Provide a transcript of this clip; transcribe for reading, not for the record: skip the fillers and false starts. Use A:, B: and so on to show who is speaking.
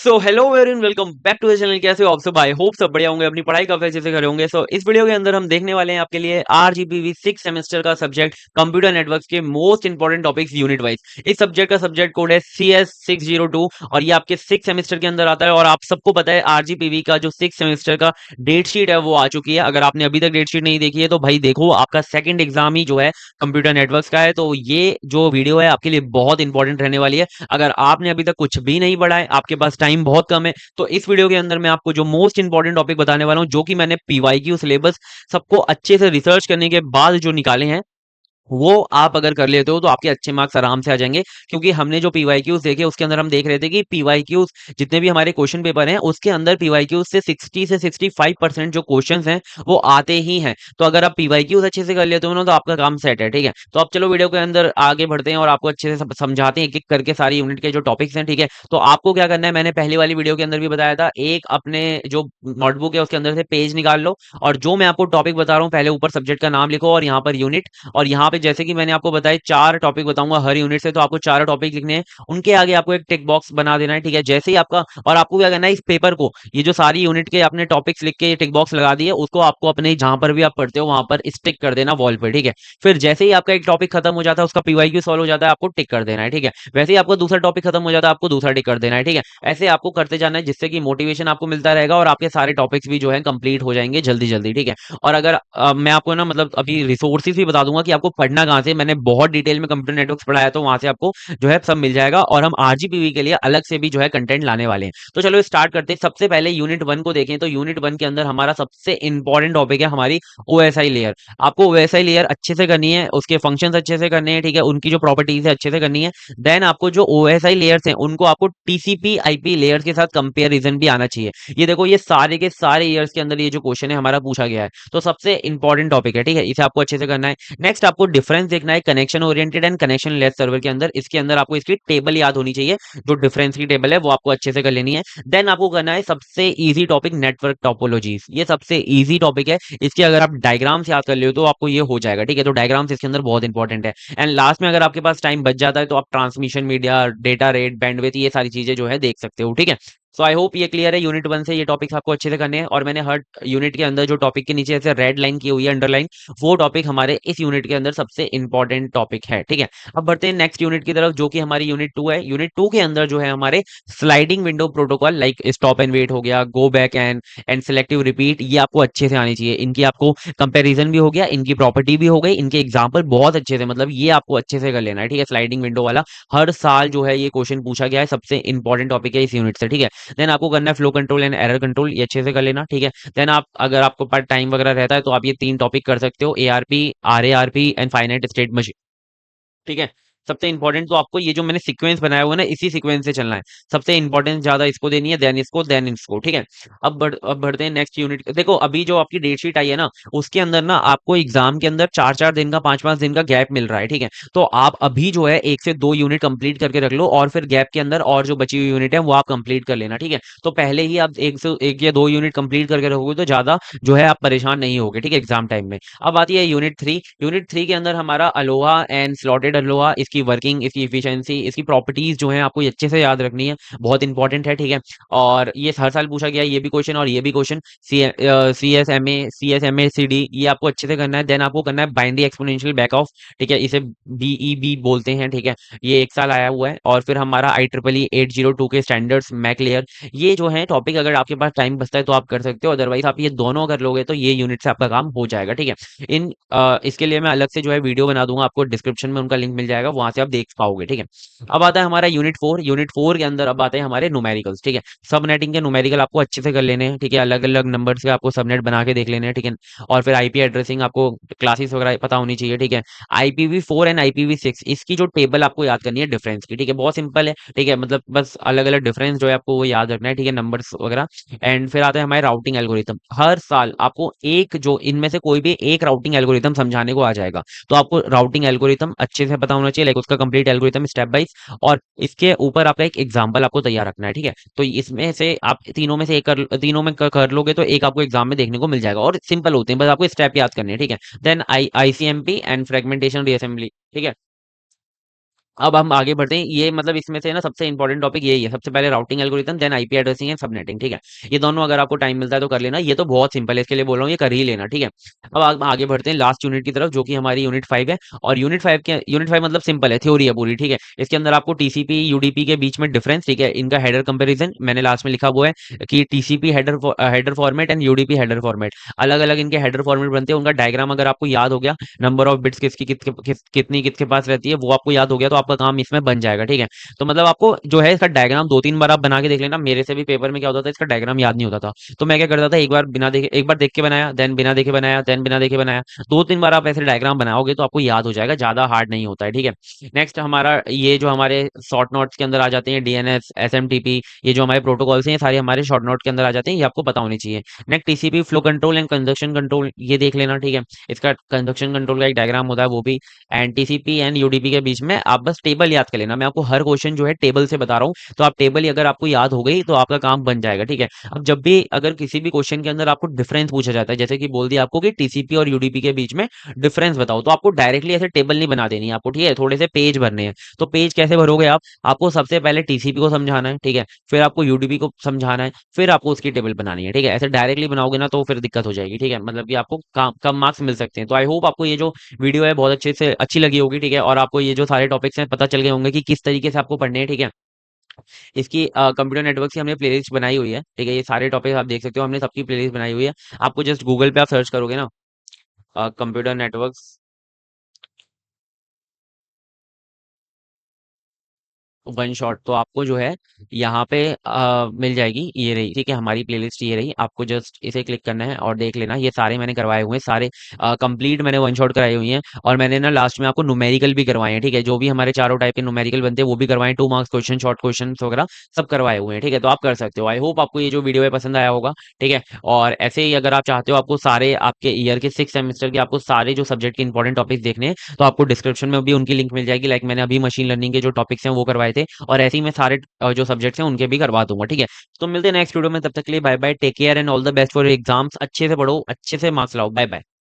A: So hello everyone, welcome back to the channel. कैसे हो आप सब? आई होप सब बढ़िया होंगे, अपनी पढ़ाई काफी अच्छे से कर रहे होंगे। सो इस वीडियो के अंदर हम देखने वाले हैं आपके लिए आरजीपीवी 6 सेमेस्टर का सब्जेक्ट कंप्यूटर नेटवर्क्स के most important topics unit wise. इस सब्जेक्ट का सब्जेक्ट कोड है CS602 और ये आपके 6 सेमेस्टर के अंदर आता है। और आप सबको पता है आरजीपीवी का जो 6 सेमेस्टर का डेट शीट है वो आ चुकी है। अगर आपने अभी तक डेट शीट नहीं देखी है तो भाई देखो, आपका सेकंड एग्जाम ही जो है कंप्यूटर नेटवर्क्स का है। तो ये जो वीडियो है आपके लिए बहुत इंपॉर्टेंट रहने वाली है। अगर आपने अभी तक कुछ भी नहीं पढ़ा है, आपके पास टाइम बहुत कम है, तो इस वीडियो के अंदर मैं आपको जो मोस्ट इंपॉर्टेंट टॉपिक बताने वाला हूं, जो कि मैंने पीवाईक्यू सिलेबस सबको अच्छे से रिसर्च करने के बाद जो निकाले हैं, वो आप अगर कर लेते हो तो आपके अच्छे मार्क्स आराम से आ जाएंगे। क्योंकि हमने जो पीवाईक्यूज देखे उसके अंदर हम देख रहे थे कि पीवाईक्यूज जितने भी हमारे क्वेश्चन पेपर हैं उसके अंदर पीवाईक्यूज से 60 से 65% जो क्वेश्चंस हैं वो आते ही हैं। तो अगर आप पीवाईक्यूज अच्छे से कर लेते हो ना तो आपका काम सेट है। ठीक है, तो अब चलो वीडियो के अंदर आगे बढ़ते हैं और आपको अच्छे से समझाते हैं एक एक करके सारी यूनिट के जो टॉपिक्स हैं। ठीक है, तो आपको क्या करना है, मैंने पहली वाली वीडियो के अंदर भी बताया था, एक अपने जो नोटबुक है उसके अंदर से पेज निकाल लो और जो मैं आपको टॉपिक बता रहा हूँ पहले ऊपर सब्जेक्ट का नाम लिखो और यहाँ पर यूनिट। और यहाँ पे जैसे कि मैंने आपको बताया 4 टॉपिक बताऊंगा हर यूनिट से, तो आपको चारों टॉपिक लिखने हैं, उनके आगे आपको एक टिक बॉक्स बना देना है। ठीक है, जैसे ही आपका, और आपको क्या करना है, इस पेपर को, ये जो सारी यूनिट के आपने टॉपिक्स लिख के ये टिक बॉक्स लगा दिए, उसको आपको अपने जहां पर भी आप पढ़ते हो वहां पर स्टिक कर देना वॉल पे। ठीक है, फिर जैसे ही आपका एक टॉपिक खत्म हो जाता है, उसका पीवाईक्यू सॉल्व हो जाता है, आपको टिक कर देना है। ठीक है, वैसे ही आपका दूसरा टॉपिक खत्म हो जाता है, आपको दूसरा टिक कर देना है। ठीक है, ऐसे आपको करते जाना है जिससे कि मोटिवेशन आपको मिलता रहेगा और आपके सारे टॉपिक्स भी जो है कंप्लीट हो जाएंगे जल्दी जल्दी। ठीक है, और अगर मैं आपको ना मतलब अभी रिसोर्सेज भी बता दूंगा कि आपको पढ़ना कहाँ से, मैंने बहुत डिटेल में कंप्यूटर नेटवर्क्स पढ़ाया तो वहां से आपको जो है सब मिल जाएगा। और हम आरजीपीवी के लिए अलग से भी जो है कंटेंट लाने वाले हैं। तो चलो स्टार्ट करते हैं। सबसे पहले यूनिट 1 को देखें तो यूनिट 1 के अंदर हमारा सबसे इंपॉर्टेंट टॉपिक है हमारी ओएसआई लेयर। आपको ओएसआई लेयर अच्छे से करनी है, उसके फंक्शंस अच्छे से करने हैं। ठीक है, उनकी जो प्रॉपर्टीज है अच्छे से करनी है। देन आपको जो ओएसआई लेयर्स हैं उनको आपको टीसीपी आईपी लेयर्स के साथ कंपेरिजन भी आना चाहिए। ये देखो, ये सारे के सारे ईयर्स के अंदर ये जो क्वेश्चन है हमारा पूछा गया है, तो सबसे इंपॉर्टेंट टॉपिक है। ठीक है, इसे आपको अच्छे से करना है। नेक्स्ट आपको डिफरेंस देखना है connection oriented and connection less server के अंदर। इसके अंदर आपको इसकी टेबल याद होनी चाहिए, जो डिफरेंस की टेबल है वो आपको अच्छे से कर लेनी है। देन आपको करना है सबसे इजी टॉपिक नेटवर्क टोपोलॉजीज। ये सबसे इजी टॉपिक है, इसके अगर आप डायग्राम्स याद कर ले तो आपको ये हो जाएगा। ठीक है, तो डायग्राम्स इसके अंदर बहुत इंपॉर्टेंट है। एंड लास्ट में अगर आपके पास टाइम बच जाता है तो आप transmission media, data rate, bandwidth, ये सारी चीजें जो है देख सकते हो। ठीक है, सो आई होप ये क्लियर है। यूनिट 1 से ये टॉपिक्स आपको अच्छे से करने हैं और मैंने हर यूनिट के अंदर जो टॉपिक के नीचे ऐसे रेड लाइन की हुई है, अंडरलाइन, वो टॉपिक हमारे इस यूनिट के अंदर सबसे इंपॉर्टेंट टॉपिक है। ठीक है, अब बढ़ते हैं नेक्स्ट यूनिट की तरफ, जो कि हमारी यूनिट 2 है। यूनिट 2 के अंदर जो है हमारे sliding window protocol, like stop and wait हो गया, go back and selective repeat, ये आपको अच्छे से आनी चाहिए। इनकी आपको कंपेरिजन भी हो गया, इनकी प्रॉपर्टी भी हो गई, इनके एग्जाम्पल बहुत अच्छे से, मतलब ये आपको अच्छे से कर लेना है। ठीक है, स्लाइडिंग विंडो वाला हर साल जो है ये क्वेश्चन पूछा गया है, सबसे इंपॉर्टेंट टॉपिक है इस यूनिट से। ठीक है, देन आपको करना है flow control and error control, ये अच्छे से कर लेना। ठीक है, देन आप अगर आपको पास टाइम वगैरह रहता है तो आप ये 3 टॉपिक कर सकते हो, ARP, RARP and finite state machine. ठीक है, सबसे इंपॉर्टेंट तो आपको ये जो मैंने सीक्वेंस बनाया हुआ है ना, इसी सीक्वेंस से चलना है। सबसे इंपॉर्टेंस ज्यादा इसको देनी है, देन इसको, देन इसको। ठीक है, अब बढ़ते हैं नेक्स्ट यूनिट। देखो, अभी जो आपकी डेट शीट आई है ना, उसके अंदर ना आपको एग्जाम के अंदर 4-4 दिन का, 5-5 दिन का गैप मिल रहा है। ठीक है, तो आप अभी जो है 1 से 2 यूनिट कंप्लीट करके रख लो और फिर गैप के अंदर और जो बची हुई यूनिट है वो आप कंप्लीट कर लेना। ठीक है, तो पहले ही आप 1 या 2 यूनिट कंप्लीट करके रखोगे तो ज्यादा जो है आप परेशान नहीं होगे। ठीक है, एग्जाम टाइम में। अब आती है यूनिट 3। यूनिट 3 के अंदर हमारा अलोहा एंड स्लॉटेड अलोहा, इसकी वर्किंग, इसकी एफिशिएंसी, इसकी प्रॉपर्टीज जो है आपको ये अच्छे से याद रखनी है, बहुत इंपॉर्टेंट है। ठीक है, और ये हर साल पूछा गया है, ये भी क्वेश्चन और ये भी question. C S M A ये आपको अच्छे से करना है। देन आपको करना है बाइनरी एक्सपोनेंशियल बैक ऑफ। ठीक है, इसे बीईबी बोलते हैं। ठीक है, ये 1 साल आया हुआ है। और फिर हमारा IEEE 802 के स्टैंडर्ड्स, मैक लेयर, ये जो है टॉपिक अगर आपके पास टाइम बचता है तो आप कर सकते हो, अदरवाइज आप ये दोनों कर लोगे तो ये यूनिट से आपका काम हो जाएगा। ठीक है, इसके लिए मैं अलग से जो है वीडियो बना दूंगा, आपको डिस्क्रिप्शन में उनका लिंक मिल जाएगा, वहां से आप देख पाओगे। ठीक है, अब आता है हमारा यूनिट 4। यूनिट 4 के अंदर अब आते हैं हमारे न्यूमेरिकल्स। ठीक है, सब नेटिंग के न्यूमेरिकल आपको अच्छे से कर लेने हैं। ठीक है, अलग अलग नंबर से आपको सबनेट बना के देख लेने हैं। ठीक है, और फिर आईपी एड्रेसिंग आपको क्लासेस वगैरह पता होनी चाहिए। ठीक है, IPv4 एंड IPv6, इसकी जो टेबल आपको याद करनी है डिफरेंस की। ठीक है, बहुत सिंपल है। ठीक है, मतलब बस अलग अलग डिफरेंस जो है आपको वो याद रखना है। ठीक है, नंबर्स वगैरह। एंड फिर आता है हमारे राउटिंग एल्गोरिथम। हर साल आपको एक, जो इनमें से कोई भी एक राउटिंग एल्गोरिथम समझाने को आ जाएगा, तो आपको राउटिंग एल्गोरिथम अच्छे से पता होना चाहिए, लाइक उसका कंप्लीट एल्गोरिथम स्टेप बाइज, और इसके ऊपर आपका एक एग्जाम्पल आपको तैयार रखना है। ठीक है, तो इसमें से आप तीनों में से एक तीनों में कर लोगे तो एक आपको एग्जाम में देखने को मिल जाएगा, और सिंपल होते हैं, बस आपको स्टेप याद करने हैं। ठीक है, then ICMP and fragmentation reassembly. ठीक है, अब हम आगे बढ़ते हैं, ये मतलब इसमें से ना सबसे इंपॉर्टेंट टॉपिक यही है, सबसे पहले routing algorithm, then IP addressing and subnetting, ठीक है। ये दोनों अगर आपको टाइम मिलता है तो कर लेना, ये तो बहुत सिंपल है, इसके लिए बोल रहा हूँ, ये कर ही लेना, ठीक है। अब आगे बढ़ते हैं लास्ट यूनिट की तरफ, जो कि हमारी यूनिट 5 है। और यूनिट 5 मतलब सिंपल है, थ्योरी है पूरी, ठीक है। इसके अंदर आपको टीसीपी यूडीपी के बीच में डिफरेंस, ठीक है, इनका हेडर कंपेरिजन मैंने लास्ट में लिखा हुआ है कि TCP header format and UDP header format, अलग अलग इनके हेडर फॉर्मेट बनते हैं, उनका डायग्राम अगर आपको याद हो गया, नंबर ऑफ बिट्स कितनी किसके पास रहती है, वो आपको याद हो गया तो आपका काम इसमें बन जाएगा, ठीक है। तो मतलब आपको जो है इसका डायग्राम 2-3 बार आप बना के देख लेना, मेरे से भी पेपर में क्या होता था, इसका डायग्राम याद नहीं होता था, तो मैं क्या करता था, एक बार देख के बनाया, देन बिना देखे बनाया, देन बिना देखे बनाया, 2-3 बार आप ऐसे डायग्राम बनाओगे तो आपको याद हो जाएगा, ज्यादा हार्ड नहीं होता है, ठीक है। नेक्स्ट हमारा ये जो हमारे शॉर्ट नोट्स के अंदर आ जाते हैं, डीएनएस, एसएमटीपी, ये जो हमारे प्रोटोकॉल्स हैं, ये सारे हमारे शॉर्ट नोट के अंदर आ जाते हैं, ये आपको पता होनी चाहिए। Next TCP flow control and conjunction control, ये देख लेना, ठीक है। इसका कंजक्शन कंट्रोल का एक डायग्राम होता है वो भी। एंड टीसीपी एंड यूडीपी के बीच में आप बस टेबल याद कर लेना, मैं आपको हर क्वेश्चन जो है टेबल से बता रहा हूँ, तो आप टेबल ही अगर आपको याद हो गई तो आपका काम बन जाएगा, ठीक है। अब जब भी अगर किसी भी क्वेश्चन के अंदर आपको डिफरेंस पूछा जाता है, जैसे कि बोल दिया आपको कि टीसीपी और यूडीपी के बीच में डिफरेंस बताओ, तो आपको डायरेक्टली ऐसे टेबल नहीं बना देनी है आपको, ठीक है, थोड़े से पेज भरने हैं। तो पेज कैसे भरोगे आप, आपको सबसे पहले टीसीपी को समझाना है, ठीक है, फिर आपको यूडीपी को समझाना है, फिर आपको उसकी टेबल बनानी है, ठीक है। ऐसे डायरेक्टली बनाओगे ना तो फिर दिक्कत हो जाएगी, ठीक है, मतलब कि आपको कम मार्क्स मिल सकते हैं। तो आई होप आपको ये जो वीडियो है बहुत अच्छे से अच्छी लगी होगी, ठीक है, और आपको ये जो सारे टॉपिक्स हैं पता चल गए होंगे कि किस तरीके से आपको पढ़ने हैं, ठीक है। इसकी कंप्यूटर नेटवर्क की हमने प्लेलिस्ट बनाई हुई है, ठीक है, ये सारे टॉपिक आप देख सकते हो, हमने सबकी प्लेलिस्ट बनाई हुई है। आपको जस्ट गूगल पे आप सर्च करोगे ना, कंप्यूटर नेटवर्क वन शॉट, तो आपको जो है यहाँ पे मिल जाएगी, ये रही, ठीक है, हमारी प्लेलिस्ट ये रही, आपको जस्ट इसे क्लिक करना है और देख लेना, ये सारे मैंने करवाए हुए हैं, सारे कंप्लीट मैंने वन शॉट कराई हुई हैं। और मैंने ना लास्ट में आपको न्यूमेरिकल भी करवाए हैं, ठीक है, जो भी हमारे चारों टाइप के न्यूमेरिकल बनते हैं वो भी करवाए, 2 मार्क्स क्वेश्चन, शॉर्ट क्वेश्चन वगैरह सब करवाए हुए हैं, ठीक है। तो आप कर सकते हो, आई होप आपको ये जो वीडियो है पसंद आया होगा, ठीक है। और ऐसे ही अगर आप चाहते हो आपको सारे आपके ईयर के 6 सेमेस्टर के आपको सारे जो सब्जेक्ट के इंपॉर्टेंट टॉपिक्स देखने हैं, तो आपको डिस्क्रिप्शन में भी उनकी लिंक मिल जाएगी, लाइक मैंने अभी मशीन लर्निंग के जो टॉपिक्स हैं वो करवाए थे, और ऐसे ही मैं सारे जो सब्जेक्ट्स हैं उनके भी करवा दूंगा, ठीक है। तो मिलते हैं नेक्स्ट वीडियो में, तब तक के लिए bye bye, take care and all the best for exams, अच्छे से पढ़ो, अच्छे से मार्क्स लाओ, बाय बाय।